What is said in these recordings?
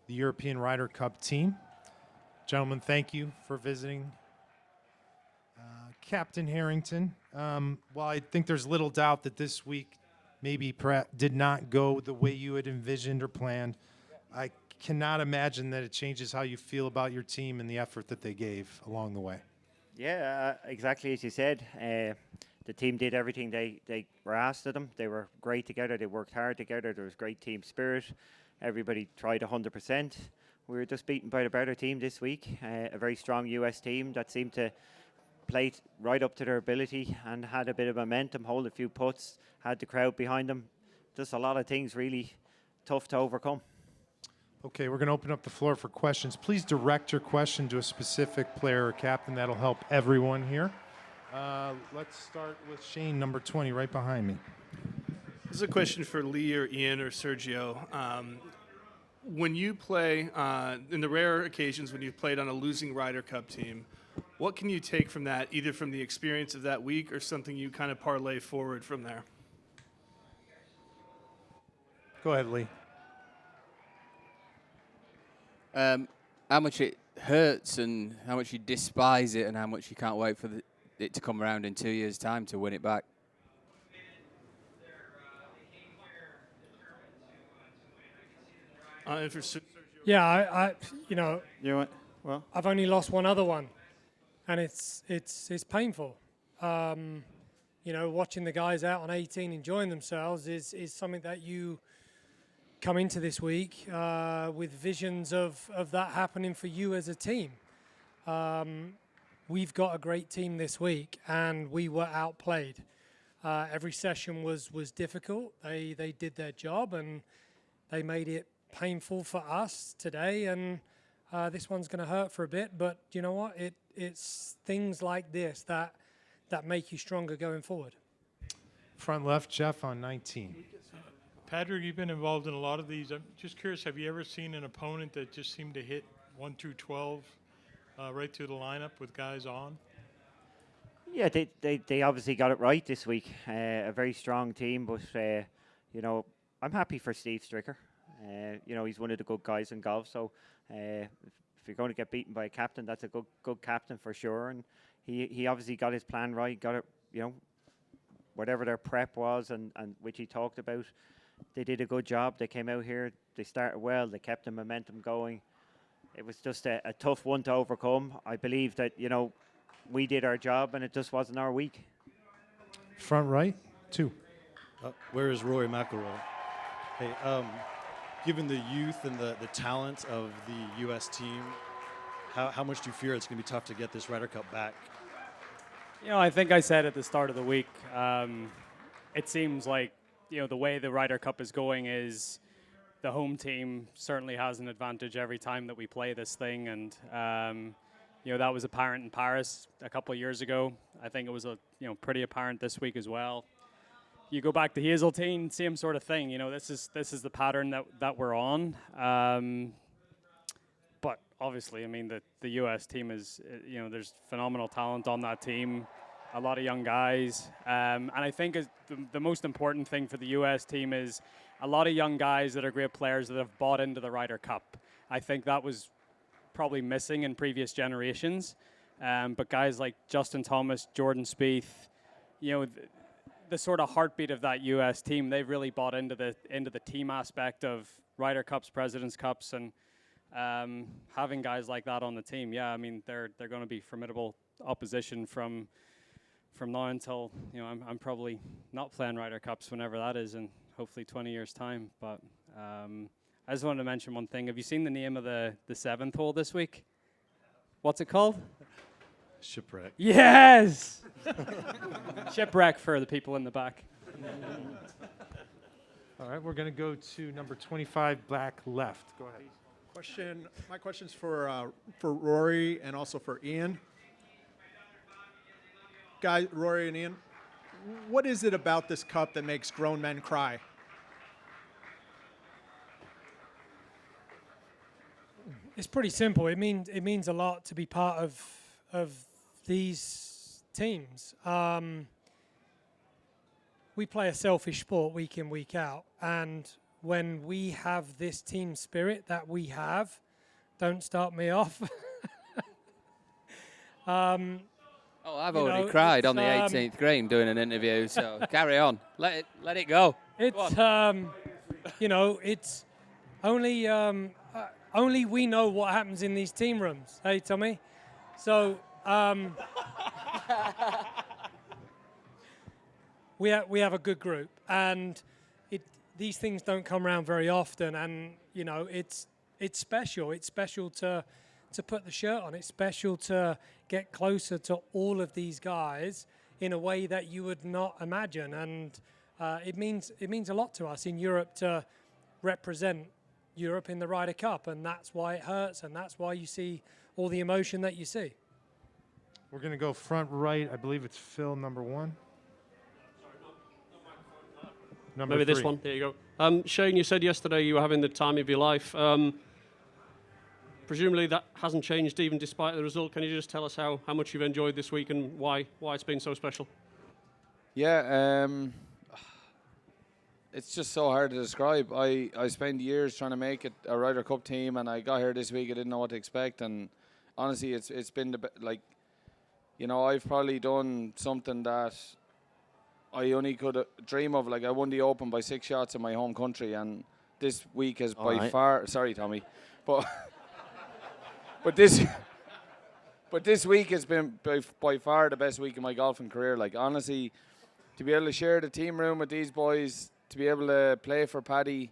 the European Ryder Cup team. Gentlemen, thank you for visiting. Captain Harrington, well, I think there's little doubt that this week maybe did not go the way you had envisioned or planned. I cannot imagine that it changes how you feel about your team and the effort that they gave along the way. Yeah, exactly as you said. The team did everything they were asked of them. They were great together. They worked hard together. There was great team spirit. Everybody tried 100%. We were just beaten by the better team this week. A very strong US team that seemed to play right up to their ability and had a bit of momentum, hold a few putts, had the crowd behind them. Just a lot of things really tough to overcome. Okay, we're going to open up the floor for questions. Please direct your question to a specific player or captain. That'll help everyone here. Let's start with Shane, number 20, right behind me. This is a question for Lee or Ian or Sergio. When you play, in the rare occasions when you've played on a losing Ryder Cup team, what can you take from that, either from the experience of that week or something you kind of parlay forward from there? Go ahead, Lee. How much it hurts and how much you despise it and how much you can't wait for it to come around in 2 years' time to win it back. Yeah, I you know, well, I've only lost one other one, and it's painful. You know, watching the guys out on 18 enjoying themselves is something that you come into this week with visions of that happening for you as a team. We've got a great team this week, and we were outplayed. Every session was difficult. They did their job, and they made it painful for us today. And this one's going to hurt for a bit, but you know what? It's things like this that make you stronger going forward. Front left, Jeff on 19. Padraig, you've been involved in a lot of these. I'm just curious, have you ever seen an opponent that just seemed to hit 1 through 12 right through the lineup with guys on? Yeah, they obviously got it right this week. A very strong team, but you know, I'm happy for Steve Stricker. You know, he's one of the good guys in golf. So if you're going to get beaten by a captain, that's a good captain for sure. And he obviously got his plan right. Got it, you know, whatever their prep was and which he talked about. They did a good job. They came out here. They started well. They kept the momentum going. It was just a tough one to overcome. I believe that, you know, we did our job and it just wasn't our week. Front right, 2. Where is Rory McIlroy? Hey, given the youth and the talent of the U.S. team, how much do you fear it's going to be tough to get this Ryder Cup back? You know, I think I said at the start of the week, it seems like, you know, the way the Ryder Cup is going is the home team certainly has an advantage every time that we play this thing. And, you know, that was apparent in Paris a couple of years ago. I think it was, pretty apparent this week as well. You go back to Hazeltine, same sort of thing. You know, this is the pattern that we're on. But obviously, I mean, the U.S. team is, you know, there's phenomenal talent on that team, a lot of young guys. And I think the most important thing for the U.S. team is a lot of young guys that are great players that have bought into the Ryder Cup. I think that was probably missing in previous generations. But guys like Justin Thomas, Jordan Spieth, you know, the sort of heartbeat of that U.S. team, they've really bought into the team aspect of Ryder Cups, Presidents Cups, and having guys like that on the team. Yeah, I mean, they're going to be formidable opposition from now until, you know, I'm probably not playing Ryder Cups whenever that is in hopefully 20 years' time. But I just wanted to mention one thing. Have you seen the name of the 7th hole this week? What's it called? Shipwreck. Yes! Shipwreck for the people in the back. All right, we're going to go to number 25, black left. Go ahead. My question's for Rory and also for Ian. Guys, Rory and Ian, what is it about this cup that makes grown men cry? It's pretty simple. It means a lot to be part of these teams. We play a selfish sport week in, week out, and when we have this team spirit that we have, don't start me off. Oh, I've You already know, cried on the it's, 18th green doing an interview, so carry on. Let it go. It's you know, it's only we know what happens in these team rooms. Hey, Tommy. So we have a good group, and these things don't come around very often. And you know, it's special. It's special to put the shirt on. It's special to get closer to all of these guys in a way that you would not imagine. And it means a lot to us in Europe to represent Europe in the Ryder Cup, and that's why it hurts, and that's why you see all the emotion that you see. We're going to go front right. I believe it's Phil, number 1. Number Maybe 3. this one. There you go. Shane, you said yesterday you were having the time of your life. Presumably that hasn't changed even despite the result. Can you just tell us how much you've enjoyed this week and why it's been so special? Yeah, it's just so hard to describe. I spent years trying to make it a Ryder Cup team, and I got here this week. I didn't know what to expect, and honestly, it's been like, you know, I've probably done something that I only could dream of. Like, I won the Open by 6 shots in my home country, and this week has by far. Sorry, Tommy, but but this week has been by far the best week of my golfing career. Like, honestly, to be able to share the team room with these boys, to be able to play for Paddy,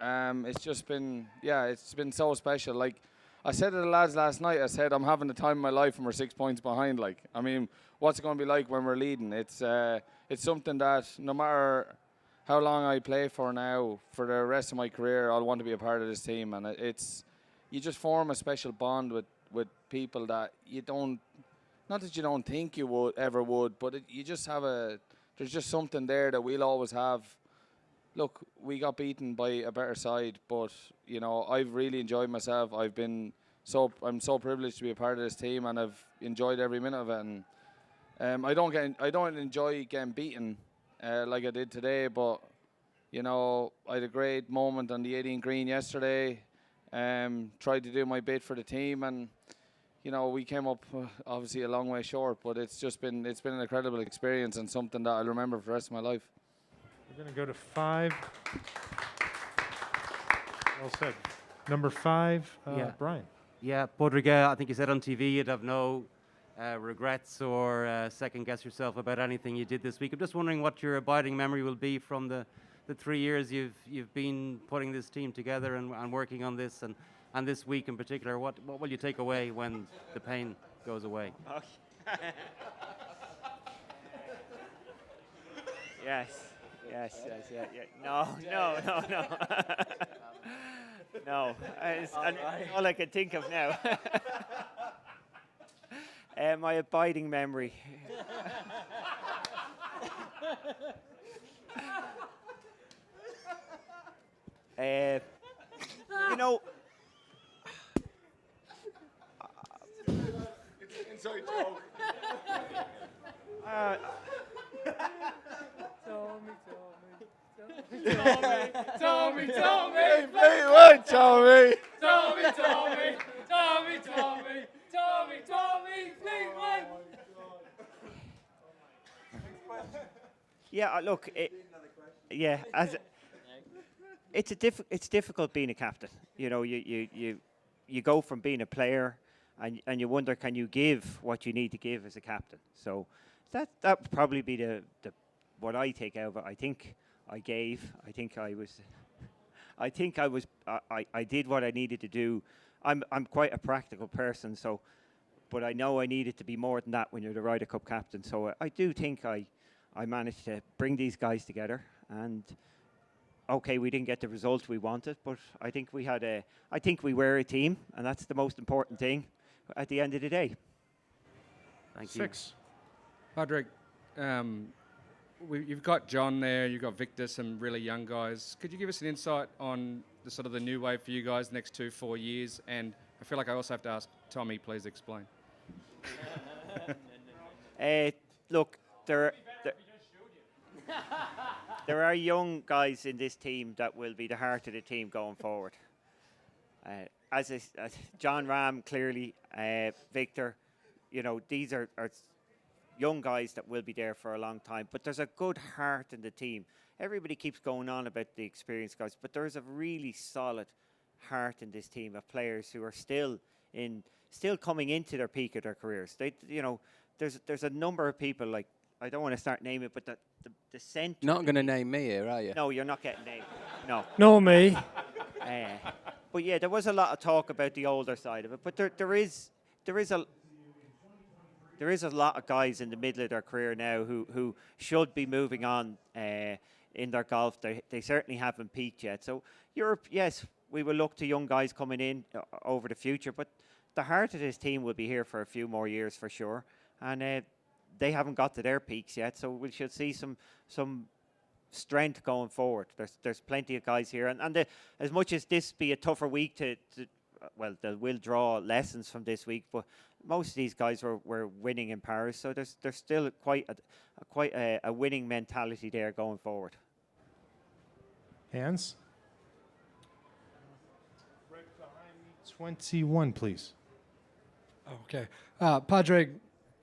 it's just been, it's been so special. Like, I said to the lads last night, I said, I'm having the time of my life and we're 6 points behind. Like, I mean, what's it going to be like when we're leading? It's something that no matter how long I play for now, for the rest of my career, I'll want to be a part of this team. And you just form a special bond with people that you don't, not that you don't think you ever would, but you just have there's just something there that we'll always have. Look, we got beaten by a better side, but you know, I've really enjoyed myself. I'm so privileged to be a part of this team, and I've enjoyed every minute of it. And I don't enjoy getting beaten like I did today, but you know, I had a great moment on the 18th green yesterday. Tried to do my bit for the team, and you know, we came up obviously a long way short, but it's been an incredible experience and something that I'll remember for the rest of my life. We're going to go to 5. Well said. Number 5, Brian. Yeah, Padraig, I think you said on TV you'd have no regrets or second guess yourself about anything you did this week. I'm just wondering what your abiding memory will be from the 3 years you've been putting this team together and working on this, and this week in particular. What will you take away when the pain goes away? Yes. No. No. It's all I can think of now. My abiding memory. You know. Inside joke. Tommy, Fleetwood. Yeah, look, it's difficult being a captain. You know, you go from being a player, and you wonder, can you give what you need to give as a captain? So that would probably be the what I take out of it. I think I gave. I did what I needed to do. I'm quite a practical person, but I know I needed to be more than that when you're the Ryder Cup captain. So I do think I managed to bring these guys together, and okay, we didn't get the result we wanted, but I think we were a team, and that's the most important thing at the end of the day. Thank you. 6. Padraig, you've got John there, you've got Victor, some really young guys. Could you give us an insight on the sort of the new wave for you guys next 2-4 years? And I feel like I also have to ask Tommy, please explain. Look, there are young guys in this team that will be the heart of the team going forward. As John Ram, clearly, Victor, these are young guys that will be there for a long time. But there's a good heart in the team. Everybody keeps going on about the experienced guys, but there's a really solid heart in this team of players who are still coming into their peak of their careers. There's a number of people, like, I don't want to start naming it, but the centre. Not going to name me here, are you? No, you're not getting named. No. Nor me. But yeah, there was a lot of talk about the older side of it. But there is a lot of guys in the middle of their career now who should be moving on in their golf. They certainly haven't peaked yet. So Europe, yes, we will look to young guys coming in over the future, but the heart of this team will be here for a few more years for sure. And they haven't got to their peaks yet, so we should see some strength going forward. There's plenty of guys here, and as much as this be a tougher week well, they will draw lessons from this week, but most of these guys were winning in Paris, so there's still quite a winning mentality there going forward. Hands? Right behind me, 21, please. Okay. Padraig,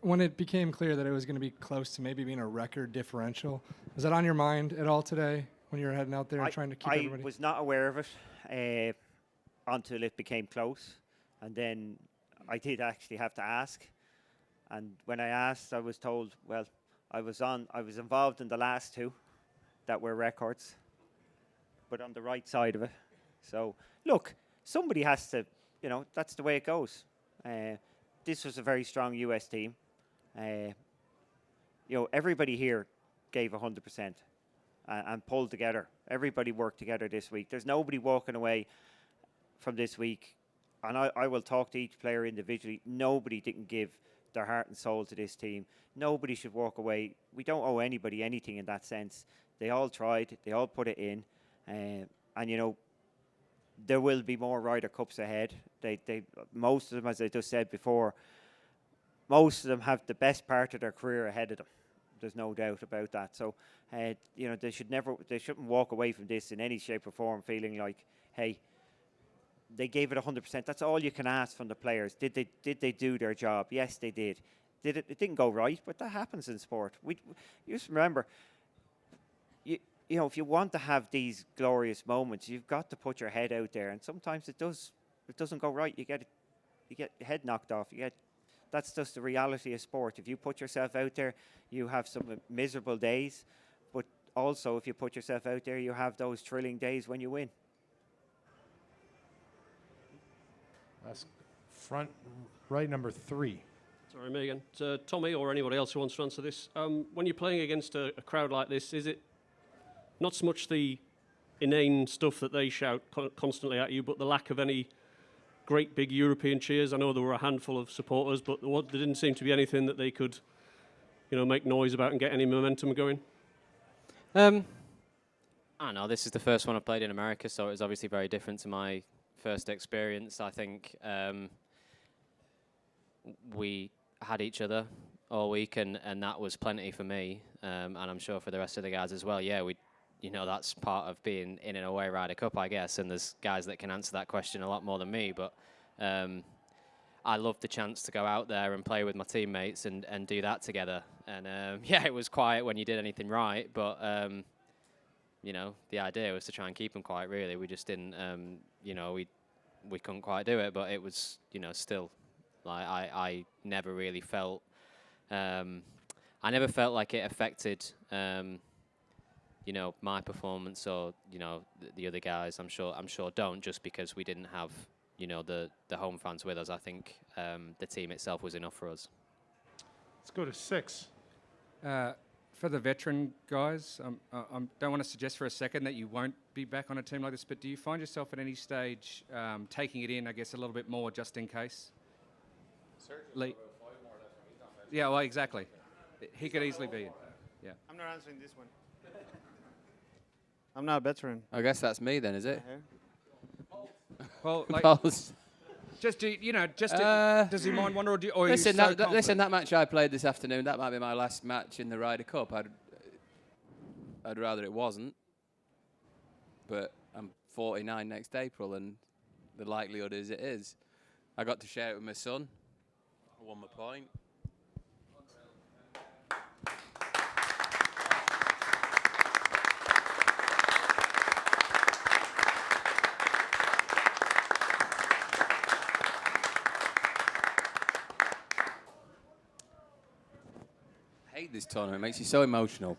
when it became clear that it was going to be close to maybe being a record differential, was that on your mind at all today when you were heading out there and trying to keep everybody? I was not aware of it until it became close, and then I did actually have to ask. And when I asked, I was told, well, I was involved in the last two that were records, but on the right side of it. So look, somebody has to, that's the way it goes. This was a very strong US team. Everybody here gave 100% and pulled together. Everybody worked together this week. There's nobody walking away from this week, and I will talk to each player individually. Nobody didn't give their heart and soul to this team. Nobody should walk away. We don't owe anybody anything in that sense. They all tried. They all put it in. And there will be more Ryder Cups ahead. Most of them, as I just said before, most of them have the best part of their career ahead of them. There's no doubt about that. So, they shouldn't walk away from this in any shape or form feeling like, hey, they gave it 100%. That's all you can ask from the players. Did they do their job? Yes, they did. It didn't go right, but that happens in sport. You just remember, if you want to have these glorious moments, you've got to put your head out there, and sometimes it doesn't go right. You get your head knocked off. That's just the reality of sport. If you put yourself out there, you have some miserable days, but also if you put yourself out there, you have those thrilling days when you win. That's front right, number 3. Sorry, Megan. Tommy or anybody else who wants to answer this. When you're playing against a crowd like this, is it not so much the inane stuff that they shout constantly at you, but the lack of any great big European cheers? I know there were a handful of supporters, but there didn't seem to be anything that they could, make noise about and get any momentum going. I don't know. This is the first one I've played in America, so it was obviously very different to my first experience. I think we had each other all week, and that was plenty for me, and I'm sure for the rest of the guys as well. Yeah, that's part of being in and away Ryder Cup, I guess, and there's guys that can answer that question a lot more than me, but I loved the chance to go out there and play with my teammates and do that together. And it was quiet when you did anything right, but the idea was to try and keep them quiet, really. We just didn't, we couldn't quite do it, but it was, still, like, I never really felt, I never felt like it affected, my performance or, the other guys. I'm sure don't, just because we didn't have, the home fans with us. I think the team itself was enough for us. Let's go to 6. For the veteran guys, I don't want to suggest for a second that you won't be back on a team like this, but do you find yourself at any stage taking it in, I guess, a little bit more just in case? Lee? Yeah, well, exactly. He could easily be in. Yeah. I'm not answering this one. I'm not a veteran. I guess that's me then, is it? Well, like, just does he mind one or listen, that match I played this afternoon, that might be my last match in the Ryder Cup. I'd rather it wasn't. But I'm 49 next April, and the likelihood is it is. I got to share it with my son. I won my point. I hate this tournament. It makes you so emotional.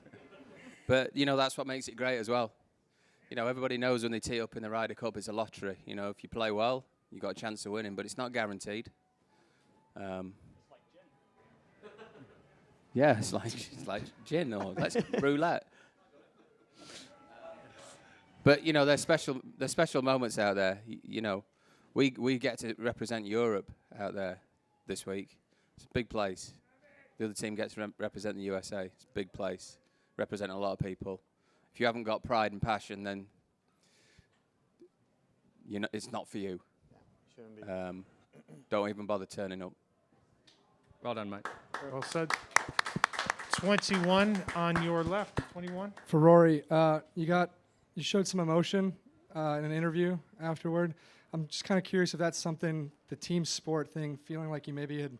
But, you know, that's what makes it great as well. You know, everybody knows when they tee up in the Ryder Cup, it's a lottery. You know, if you play well, you've got a chance of winning, but it's not guaranteed. Yeah, it's like gin or that's roulette. But, you know, there's special moments out there. You know, we get to represent Europe out there this week. It's a big place. The other team gets to represent the USA. It's a big place, representing a lot of people. If you haven't got pride and passion, then you know it's not for you. Shouldn't be. Don't even bother turning up. Well done, mate. Well said. 21 on your left. 21. For Rory, you showed some emotion in an interview afterward. I'm just kind of curious if that's something, the team sport thing, feeling like you maybe had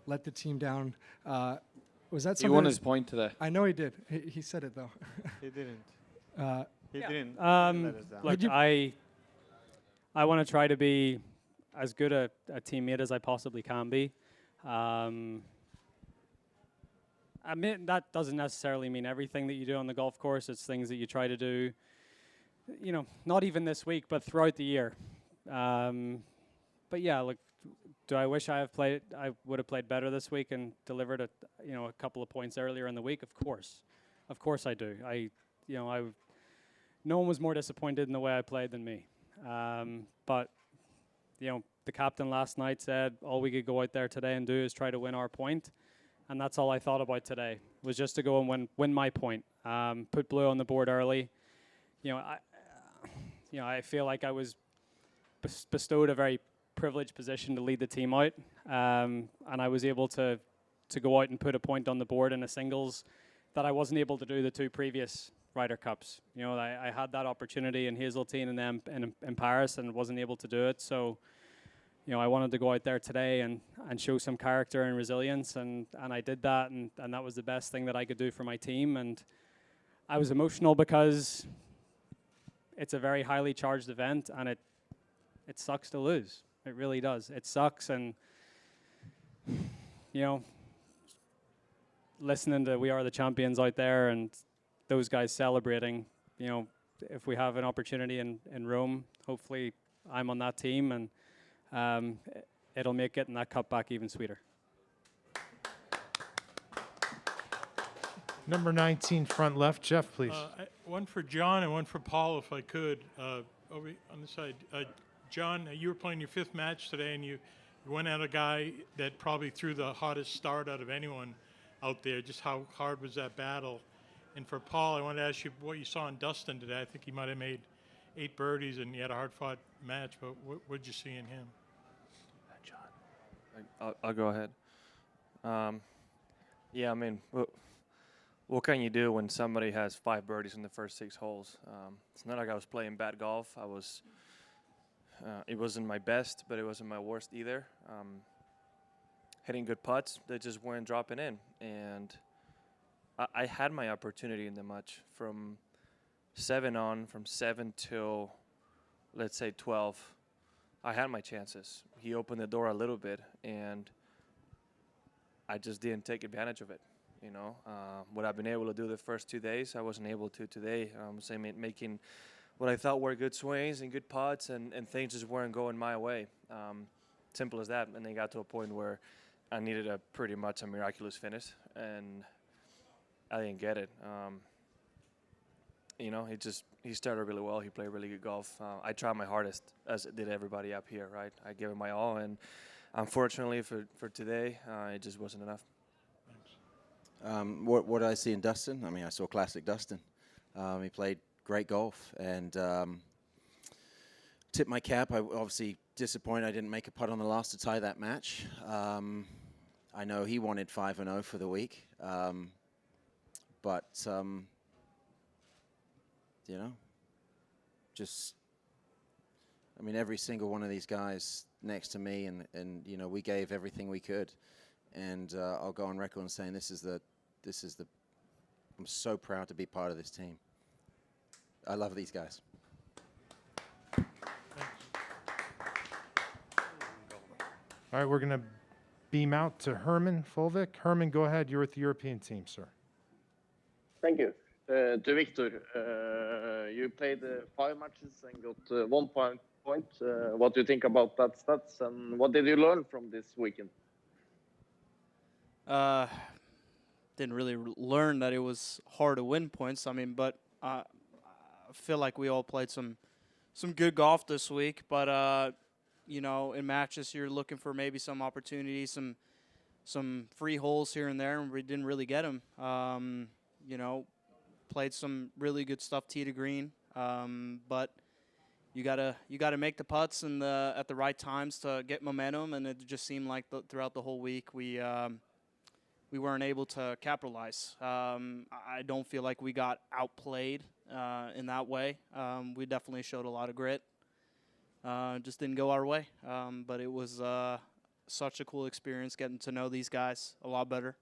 let the team down. Was that something? He won his point today. I know he did. He said it though. He didn't. He didn't. Look, I want to try to be as good a teammate as I possibly can be. I mean, that doesn't necessarily mean everything that you do on the golf course. It's things that you try to do, you know, not even this week, but throughout the year. But yeah, look, do I wish I would have played better this week and delivered a couple of points earlier in the week? Of course I do. No one was more disappointed in the way I played than me. But you know, the captain last night said all we could go out there today and do is try to win our point, and that's all I thought about today, was just to go and win my point. Put blue on the board early. I feel like I was bestowed a very privileged position to lead the team out, and I was able to go out and put a point on the board in a singles that I wasn't able to do the two previous Ryder Cups. You know, I had that opportunity in Hazeltine and then in Paris and wasn't able to do it. So, you know, I wanted to go out there today and show some character and resilience, and I did that, and that was the best thing that I could do for my team. And I was emotional because it's a very highly charged event, and it sucks to lose. It really does. It sucks, and you know, listening to We Are the Champions out there and those guys celebrating, you know, if we have an opportunity in Rome, hopefully I'm on that team, and it'll make getting that cup back even sweeter. Number 19, front left. Jeff, please. One for John and one for Paul, if I could. Over on the side. John, you were playing your fifth match today, and you went at a guy that probably threw the hottest start out of anyone out there. Just how hard was that battle? And for Paul, I wanted to ask you what you saw in Dustin today. I think he might have made 8 birdies, and he had a hard-fought match, but what did you see in him? John. I'll go ahead. Yeah, I mean, what can you do when somebody has 5 birdies in the first 6 holes? It's not like I was playing bad golf. It wasn't my best, but it wasn't my worst either. Hitting good putts, they just weren't dropping in. And I had my opportunity in the match from 7 on, from 7 till, let's say, 12. I had my chances. He opened the door a little bit, and I just didn't take advantage of it. You know, what I've been able to do the first 2 days, I wasn't able to today. Making what I thought were good swings and good putts, and things just weren't going my way. Simple as that. And then got to a point where I needed pretty much a miraculous finish, and I didn't get it. You know, he started really well. He played really good golf. I tried my hardest, as did everybody up here, right? I gave it my all, and unfortunately for today, it just wasn't enough. What did I see in Dustin? I mean, I saw classic Dustin. He played great golf, and tipped my cap. I obviously disappointed I didn't make a putt on the last to tie that match. I know he wanted 5-0 for the week, but you know, just, I mean, every single one of these guys next to me, and you know, we gave everything we could, and I'll go on record and saying this is the, I'm so proud to be part of this team. I love these guys. All right, we're going to beam out to Herman Fulvik. Herman, go ahead. You're with the European team, sir. Thank you. To Victor, you played 5 matches and got 1 point. What do you think about that stats, and what did you learn from this weekend? Didn't really learn that it was hard to win points. I mean, but I feel like we all played some good golf this week. But you know, in matches you're looking for maybe some opportunities, some free holes here and there, and we didn't really get them. You know, played some really good stuff tee to green, but you gotta make the putts and at the right times to get momentum, and it just seemed like throughout the whole week we weren't able to capitalize. I don't feel like we got outplayed in that way. We definitely showed a lot of grit. Just didn't go our way, but it was such a cool experience getting to know these guys a lot better.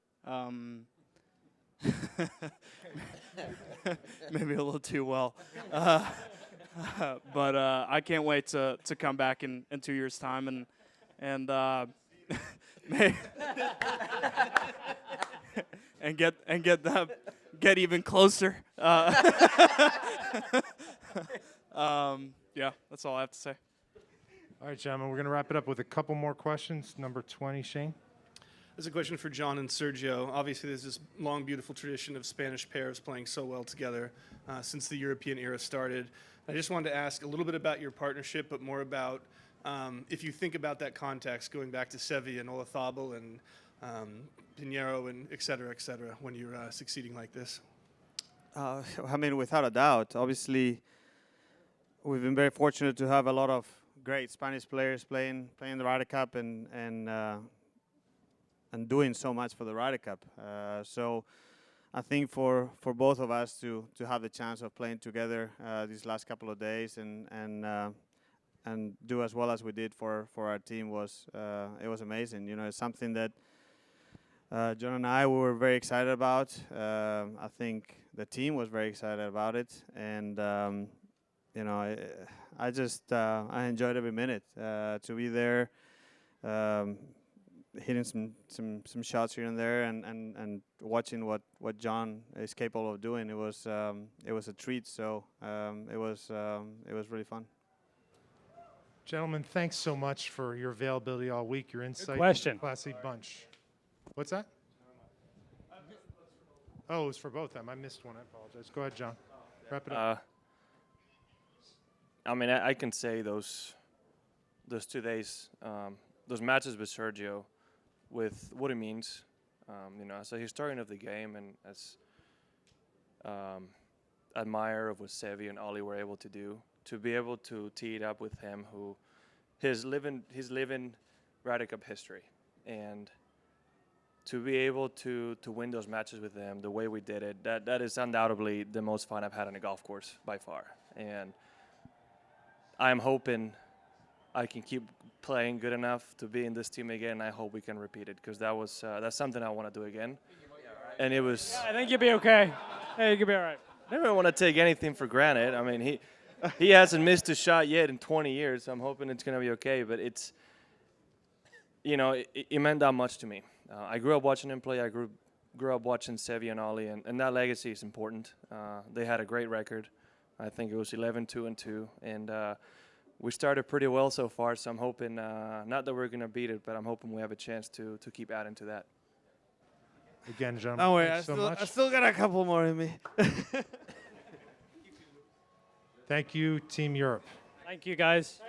Maybe a little too well. But I can't wait to come back in 2 years' time and get even closer. Yeah, that's all I have to say. All right, gentlemen, we're going to wrap it up with a couple more questions. Number 20, Shane. There's a question for John and Sergio. Obviously, there's this long, beautiful tradition of Spanish pairs playing so well together since the European era started. I just wanted to ask a little bit about your partnership, but more about if you think about that context, going back to Sevi and Olazabal and Pinheiro and et cetera, when you're succeeding like this. I mean, without a doubt, obviously, we've been very fortunate to have a lot of great Spanish players playing the Ryder Cup and doing so much for the Ryder Cup. So I think for both of us to have the chance of playing together these last couple of days and do as well as we did for our team was amazing. You know, it's something that John and I were very excited about. I think the team was very excited about it, and you know, I just I enjoyed every minute to be there, hitting some shots here and there, and watching what John is capable of doing. It was a treat. So it was really fun. Gentlemen, thanks so much for your availability all week, your insight. question. Classy bunch. What's that? Oh, it was for both of them. I missed one. I apologize. Go ahead, John. Wrap it up. I mean, I can say those 2 days, those matches with Sergio, with what it means, you know, as a historian of the game and as admirer of what Sevi and Ollie were able to do, to be able to tee it up with him, who his living Ryder Cup history, and to be able to win those matches with them the way we did it, that is undoubtedly the most fun I've had on a golf course by far. And I'm hoping I can keep playing good enough to be in this team again. I hope we can repeat it, because that's something I want to do again. And it was. Yeah, I think you'll be okay. Hey, you'll be all right. I never want to take anything for granted. I mean, he hasn't missed a shot yet in 20 years, so I'm hoping it's going to be okay. But it's, you know, it meant that much to me. I grew up watching him play. I grew up watching Sevi and Ollie, and that legacy is important. They had a great record. I think it was 11-2-2, and we started pretty well so far. So I'm hoping, not that we're going to beat it, but I'm hoping we have a chance to keep adding to that. Again, gentlemen, Don't worry, thanks so much. I still got a couple more in me. Thank you, Team Europe. Thank you, guys.